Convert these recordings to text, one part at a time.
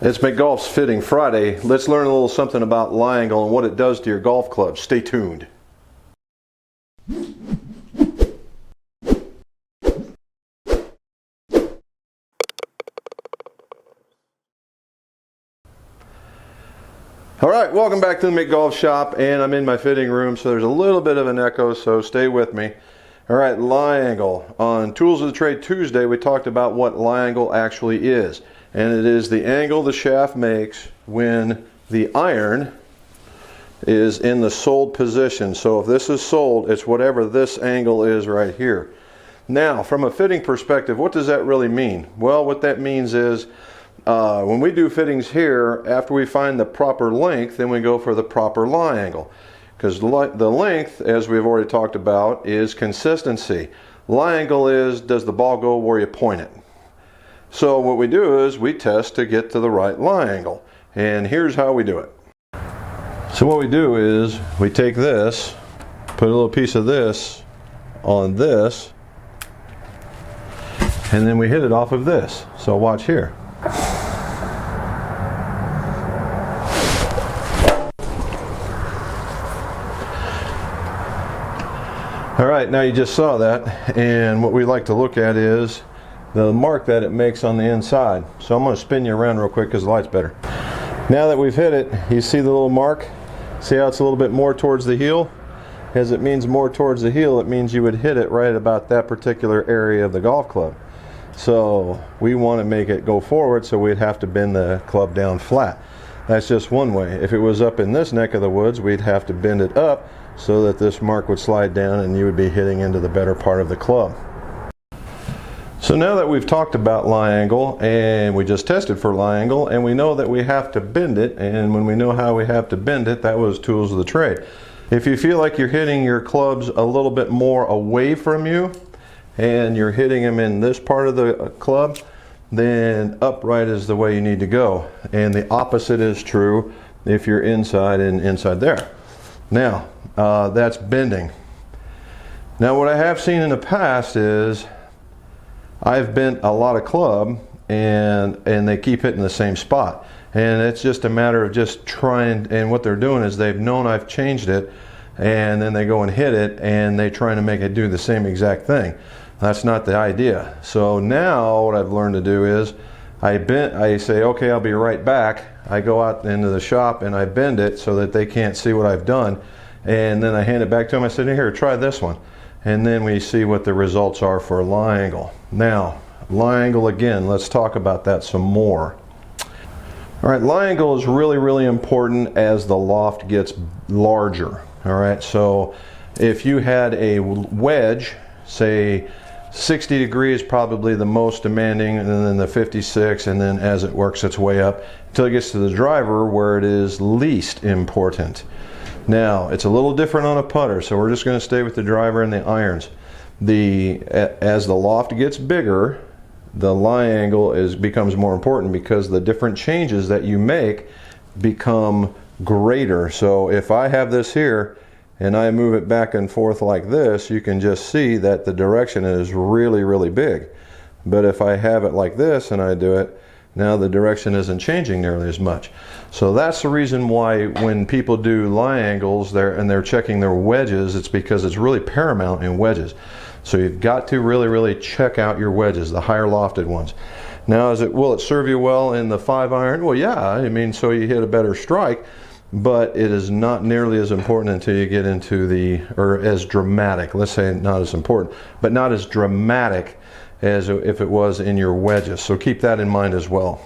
It's McGolf's Fitting Friday. Let's learn a little something about lie angle and what it does to your golf club. Stay tuned. Alright, welcome back to the McGolf shop, and I'm in my fitting room, so there's a little bit of an echo, so stay with me. Alright, lie angle. On Tools of the Trade Tuesday, we talked about what lie angle actually is. And it is the angle the shaft makes when the iron is in the sold position. So if this is sold, it's whatever this angle is right here. Now, from a fitting perspective, what does that really mean? Well, what that means is when we do fittings here, after we find the proper length, then we go for the proper lie angle. Because the length, as we've already talked about, is consistency. Lie angle is, does the ball go where you point it? So what we do is we test to get to the right lie angle. And here's how we do it. So what we do is we take this, put a little piece of this on this, and then we hit it off of this. So watch here. Alright, now you just saw that, and what we like to look at is the mark that it makes on the inside. So I'm going to spin you around real quick because the light's better. Now that we've hit it, you see the little mark? See how it's a little bit more towards the heel? As it means more towards the heel, it means you would hit it right about that particular area of the golf club. So we want to make it go forward, so we'd have to bend the club down flat. That's just one way. If it was up in this neck of the woods, we'd have to bend it up so that this mark would slide down and you would be hitting into the better part of the club. So now that we've talked about lie angle, and we just tested for lie angle, and we know that we have to bend it, and when we know how we have to bend it, that was Tools of the Trade. If you feel like you're hitting your clubs a little bit more away from you, and you're hitting them in this part of the club, then upright is the way you need to go. And the opposite is true if you're inside and inside there. Now, that's bending. Now what I have seen in the past is I've bent a lot of club and they keep hitting the same spot, and it's just a matter of just trying, and what they're doing is they've known I've changed it, and then they go and hit it and they're trying to make it do the same exact thing. That's not the idea. So now what I've learned to do is I say, okay, I'll be right back. I go out into the shop and I bend it so that they can't see what I've done, and then I hand it back to them. I said, here, try this one. And then we see what the results are for lie angle. Now, lie angle again, let's talk about that some more. All right, lie angle is really, really important as the loft gets larger. All right, so if you had a wedge, say 60 degrees probably the most demanding, and then the 56, and then as it works its way up until it gets to the driver where it is least important. Now, it's a little different on a putter, so we're just going to stay with the driver and the irons. As the loft gets bigger, the lie angle becomes more important because the different changes that you make become greater. So if I have this here and I move it back and forth like this, you can just see that the direction is really, really big. But if I have it like this and I do it, now the direction isn't changing nearly as much. So that's the reason why when people do lie angles and they're checking their wedges, it's because it's really paramount in wedges. So you've got to really, really check out your wedges, the higher lofted ones. Now, will it serve you well in the 5-iron? Well, yeah, I mean, so you hit a better strike, but it is not nearly as important until you get into or as dramatic, let's say not as important, but not as dramatic as if it was in your wedges. So keep that in mind as well.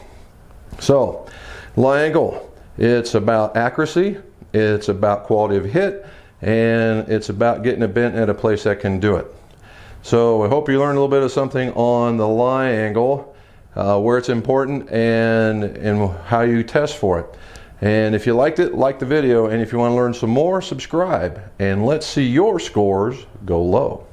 So lie angle, it's about accuracy, it's about quality of hit, and it's about getting it bent at a place that can do it. So I hope you learned a little bit of something on the lie angle, where it's important, and how you test for it. And if you liked it, like the video, and if you want to learn some more, subscribe, and let's see your scores go low.